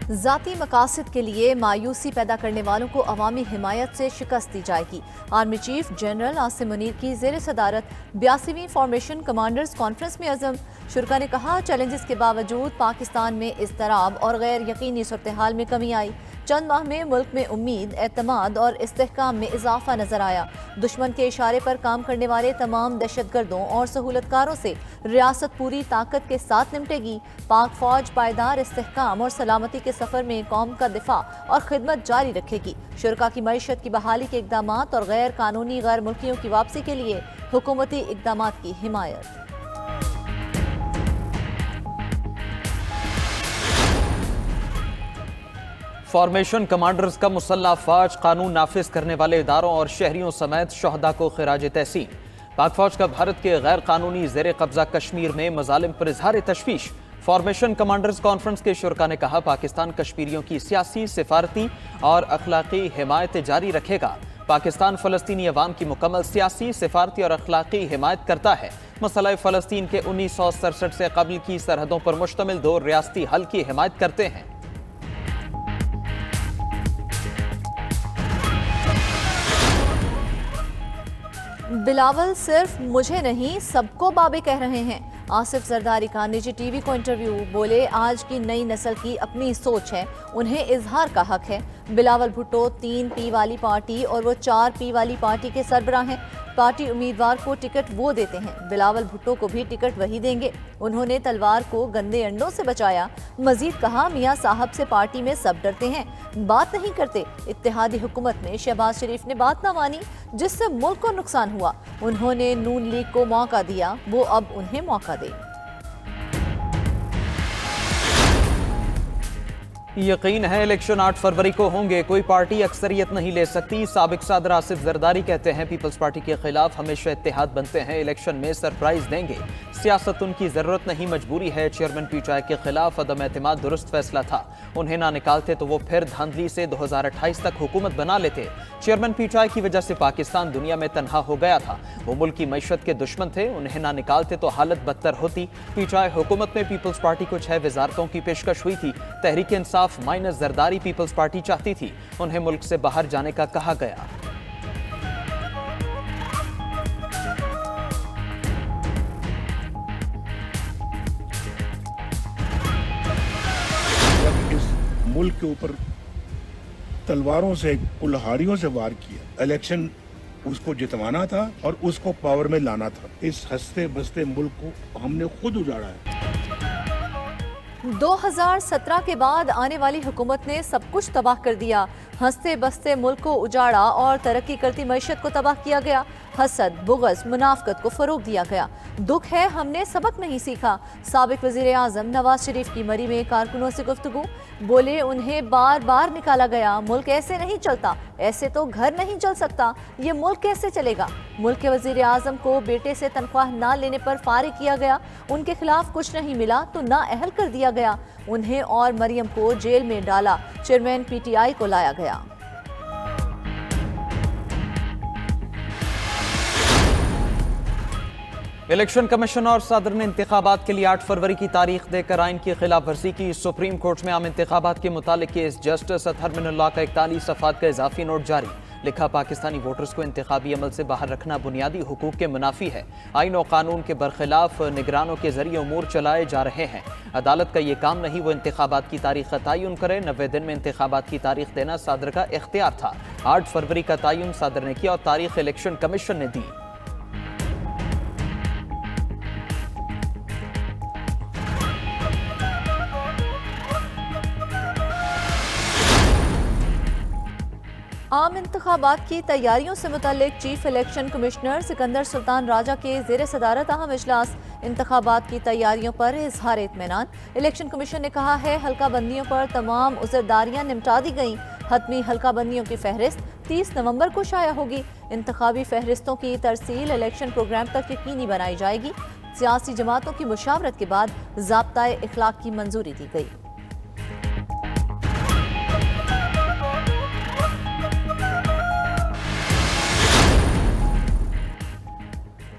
जाती मकासद के लिए मायूसी पैदा करने वालों को अवामी हिमायत से शिकस्त दी जाएगी। Army chief general Asim Munir की जेर सदारत 82वीं फॉर्मेशन कमांडर्स कॉन्फ्रेंस में अज़म शुरा ने कहा, चैलेंजेस के बावजूद पाकिस्तान में इज़्तिराब और गैर यकीनी सूरत हाल में कमी आई। चंद माह में मुल्क में उम्मीद, एतमाद और इस्तेहकाम में इजाफा नजर आया। दुश्मन के इशारे पर काम करने वाले तमाम दहशतगर्दों और सहूलतकारों से रियासत पूरी ताकत के साथ निपटेगी। पाक फौज पायदार इस्तेहकाम और सलामती के सफर में कौम का दिफा और खिदमत जारी रखेगी। शुरका की मईशत की बहाली के इकदाम और गैर कानूनी गैर मुल्कियों की वापसी के लिए हुकूमती इकदाम की हिमायत। फॉर्मेशन कमांडर्स का मुसल्ला फौज कानून नाफिज करने वाले इदारों और शहरियों समेत शहदा को खिराज तहसीन। पाक फौज का भारत के गैर कानूनी जेर कब्जा कश्मीर में मजालिम पर इजहार तशवीश। फॉर्मेशन कमांडर्स कॉन्फ्रेंस के शुरका ने कहा, पाकिस्तान कश्मीरियों की सियासी, सिफारती और अखलाकी हिमायत जारी रखेगा। पाकिस्तान फलस्तीनी अवाम की मुकम्मल सियासी, सिफारती और अखलाकी हिमायत करता है। मसला फ़लस्तीन के 1967 से कबल की सरहदों पर मुश्तमिल दो रियासती हल की हिमायत करते हैं। बिलावल सिर्फ मुझे नहीं सबको बाबे कह रहे हैं। आसिफ जरदारी का निजी टीवी को इंटरव्यू। बोले, आज की नई नस्ल की अपनी सोच है, उन्हें इजहार का हक है। बिलावल भुट्टो 3 पी वाली पार्टी और वो 4 पी वाली पार्टी के सरबराह हैं। पार्टी उम्मीदवार को टिकट वो देते हैं, बिलावल भुट्टो को भी टिकट वही देंगे। उन्होंने तलवार को गंदे अंडों से बचाया। मजीद कहा, मियां साहब से पार्टी में सब डरते हैं, बात नहीं करते। इत्तेहादी हुकूमत में शहबाज शरीफ ने बात ना मानी, जिससे मुल्क को नुकसान हुआ। उन्होंने नून लीग को मौका दिया, वो अब उन्हें मौका दे। यकीन है इलेक्शन 8 फरवरी को होंगे, कोई पार्टी अक्सरियत नहीं ले सकती। साबिक सदर आसिफ जरदारी कहते हैं, पीपल्स पार्टी के खिलाफ हमेशा इत्तेहाद बनते हैं, इलेक्शन में सरप्राइज देंगे। सियासत उनकी जरूरत नहीं, मजबूरी है। चेयरमैन पीटीआई के खिलाफ अदम एतमाद दुरुस्त फैसला था, उन्हें ना निकालते तो वो फिर धांधली से 2028 तक हुकूमत बना लेते। चेयरमैन पीटीआई की वजह से पाकिस्तान दुनिया में तनहा हो गया था। वो मुल्क की मईशत के दुश्मन थे, उन्हें ना निकालते तो हालत बदतर होती। पीटीआई हुकूमत में पीपल्स पार्टी को 6 वजारतों की पेशकश हुई थी। Tehreek Insaf minus Zardari peoples party चाहती थी, उन्हें मुल्क से बाहर जाने का कहा गया। जब इस मुल्क के ऊपर तलवारों से, कुल्हाड़ियों से वार किया, इलेक्शन उसको जितवाना था और उसको पावर में लाना था। इस हंसते बसते मुल्क को हमने खुद उजाड़ा है। 2017 के बाद आने वाली हुकूमत ने सब कुछ तबाह कर दिया। हंसते बसते मुल्क को उजाड़ा और तरक्की करती मईशत को तबाह किया गया। हसद, बुग़्ज़, मुनाफ़क़त को फ़रोग़ दिया गया। दुख है हमने सबक नहीं सीखा। साबिक वज़ीर आज़म नवाज शरीफ की मरी में कारकुनों से गुफ्तगू। बोले, उन्हें बार बार निकाला गया। मुल्क ऐसे नहीं चलता, ऐसे तो घर नहीं चल सकता, ये मुल्क कैसे चलेगा। मुल्क के वज़ीर आज़म को बेटे से तनख्वाह ना लेने पर फारिग किया गया। उनके खिलाफ कुछ नहीं मिला तो नाअहल कर दिया गया। उन्हें और मरियम को जेल में डाला। चेयरमैन पीटीआई को लाया गया। इलेक्शन कमीशन और सदर ने इंतखाबात के लिए 8 फरवरी की तारीख देकर आइन की खिलाफ वर्जी की। सुप्रीम कोर्ट में आम इंतखाबात के मुतालिक केस जस्टिस अतहर मिनल्लाह का 41 सफ़ात का इजाफी नोट जारी। लिखा, पाकिस्तानी वोटर्स को इंतखाबी अमल से बाहर रखना बुनियादी हुकूक के मुनाफी है। आइन और कानून के बरखिलाफ निगरानों के जरिए उमूर चलाए जा रहे हैं। अदालत का ये काम नहीं, वो इंतखाबात की तारीख का तयन करे। 90 दिन में इंतखाबात की तारीख देना सदर का इख्तियार था। 8 फरवरी का तयन सदर ने किया और तारीख इलेक्शन कमीशन ने दी। आम इंतखाबात की तैयारियों से मुतल्लिक chief election commissioner Sikandar Sultan Raja के ज़ेर सदारत अहम इजलास। इंतखाबात की तैयारियों पर इजहार इत्मीनान। इलेक्शन कमीशन ने कहा है, हल्का बंदियों पर तमाम उज़रदारियाँ निपटा दी गईं। हतमी हल्का बंदियों की फहरिस्त 30 नवंबर को शाया होगी। इंतखाबी फहरिस्तों की तरसील इलेक्शन प्रोग्राम तक यकीनी बनाई जाएगी। सियासी जमातों की मुशावरत के बाद ज़ाब्ता इखलाक की मंजूरी दी गई।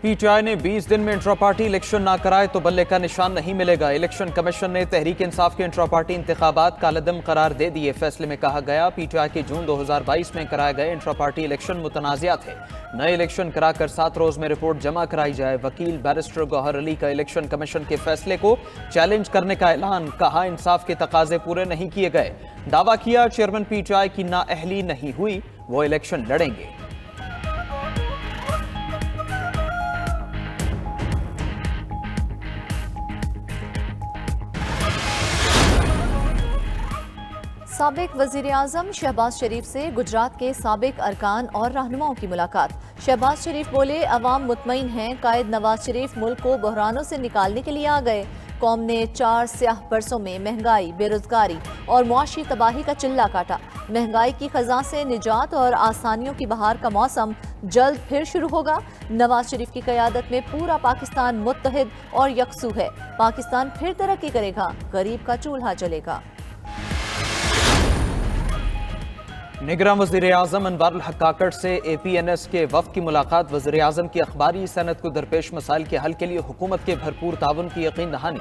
पीटीआई ने 20 दिन में इंट्रा पार्टी इलेक्शन ना कराए तो बल्ले का निशान नहीं मिलेगा। इलेक्शन कमीशन ने तहरीक इंसाफ के इंट्रा पार्टी इंतखाबात कालदम करार दे दिए। फैसले में कहा गया, पीटीआई के जून 2022 में कराए गए इंट्रा पार्टी इलेक्शन मुतनाज़िया थे। नए इलेक्शन कराकर 7 रोज में रिपोर्ट जमा कराई जाए। वकील बैरिस्टर गौहर अली का इलेक्शन कमीशन के फैसले को चैलेंज करने का ऐलान। कहा, इंसाफ के तकाजे पूरे नहीं किए गए। दावा किया, चेयरमैन पीटीआई की नाअहली नहीं हुई, वो इलेक्शन लड़ेंगे। साबिक वजीर आजम शहबाज शरीफ से गुजरात के साबिक अरकान और रहनुमाओं की मुलाकात। शहबाज शरीफ बोले, अवाम मुतमईन हैं, कायद नवाज शरीफ मुल्क को बहरानों से निकालने के लिए आ गए। कौम ने 4 स्याह बरसों में महंगाई, बेरोजगारी और मुआशी तबाही का चिल्ला काटा। महंगाई की खजा से निजात और आसानियों की बहार का मौसम जल्द फिर शुरू होगा। नवाज शरीफ की क़यादत में पूरा पाकिस्तान मुत्तहिद और यकसू है। पाकिस्तान फिर तरक्की करेगा, गरीब का चूल्हा जलेगा। निगरान वज़ीर आज़म अनवारुल हक काकड़ से APNS के वफ़द की मुलाकात। वज़ीर आज़म की अखबारी सनत को दरपेश मसाइल के हल के लिए हुकूमत के भरपूर ताउन की यकीन दहानी।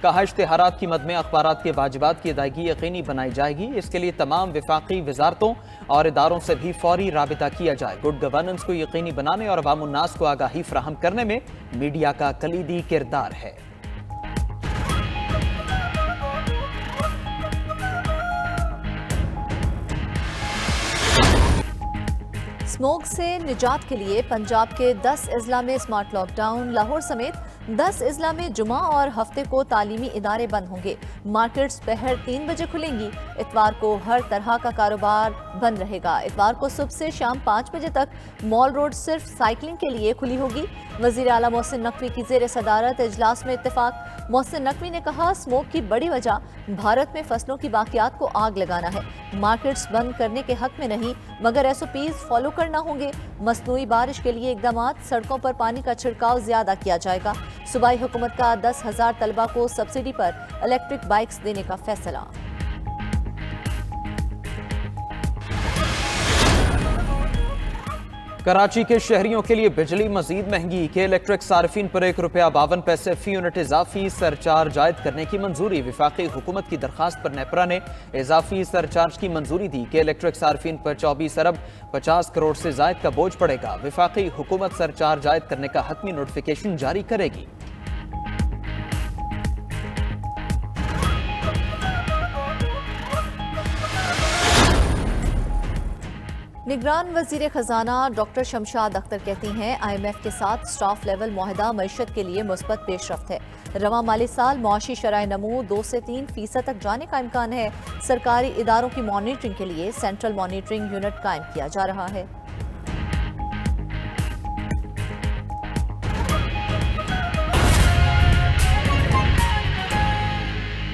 कहा, इश्तिहारात की मद में अखबारात के वाजिबात की अदायगी यकीनी बनाई जाएगी। इसके लिए तमाम विफाकी वजारतों और इदारों से भी फौरी राबिता किया जाए। गुड गवर्नेंस को यकीनी बनाने और अवाम उन्नास को आगाही फराहम करने में मीडिया का कलीदी किरदार है। स्मोक से निजात के लिए पंजाब के 10 अजला में स्मार्ट लॉकडाउन। लाहौर समेत 10 अजला में जुमा और हफ्ते को तालीमी इदारे बंद होंगे। मार्केट्स पहर 3 बजे खुलेंगी। इतवार को हर तरह का कारोबार बंद रहेगा। इतवार को सुबह से शाम 5 बजे तक मॉल रोड सिर्फ साइकिलिंग के लिए खुली होगी। वज़ीर आला मोहसिन नकवी की ज़ेर सदारत इजलास में इत्तेफाक। मोहसिन नकवी ने कहा, स्मोक की बड़ी वजह भारत में फसलों की बाकियात को आग लगाना है। मार्केट्स बंद करने के हक में नहीं, मगर SOPs फॉलो करना होंगे। मसनूई बारिश के लिए इकदाम, सड़कों पर पानी का छिड़काव ज्यादा किया जाएगा। सूबाई हुकूमत का 10,000 तलबा को सब्सिडी पर इलेक्ट्रिक बाइक्स देने का फैसला। कराची के शहरियों के लिए बिजली मजीद महंगी। के इलेक्ट्रिक सार्फिन पर ₹1.52 फी यूनिट इजाफी सरचार्ज आयद करने की मंजूरी। विफाकी हुकूमत की दरखास्त पर नेपरा ने इजाफी सरचार्ज की मंजूरी दी। के इलेक्ट्रिक सार्फिन पर 24 अरब 50 करोड़ से जायद का बोझ पड़ेगा। विफाकी हुकूमत सरचार्ज आयद करने का हतमी नोटिफिकेशन जारी करेगी। निगरान वजीर खजाना डॉक्टर शमशाद अख्तर कहती हैं, IMF के साथ स्टाफ लेवल मुआहदा मईशत के लिए मुस्बत पेशरफ्त है। रवा माली साल मुआशी शराय नमू 2 से 3% तक जाने का इम्कान है। सरकारी इदारों की मॉनिटरिंग के लिए सेंट्रल मॉनिटरिंग यूनिट कायम किया जा रहा है।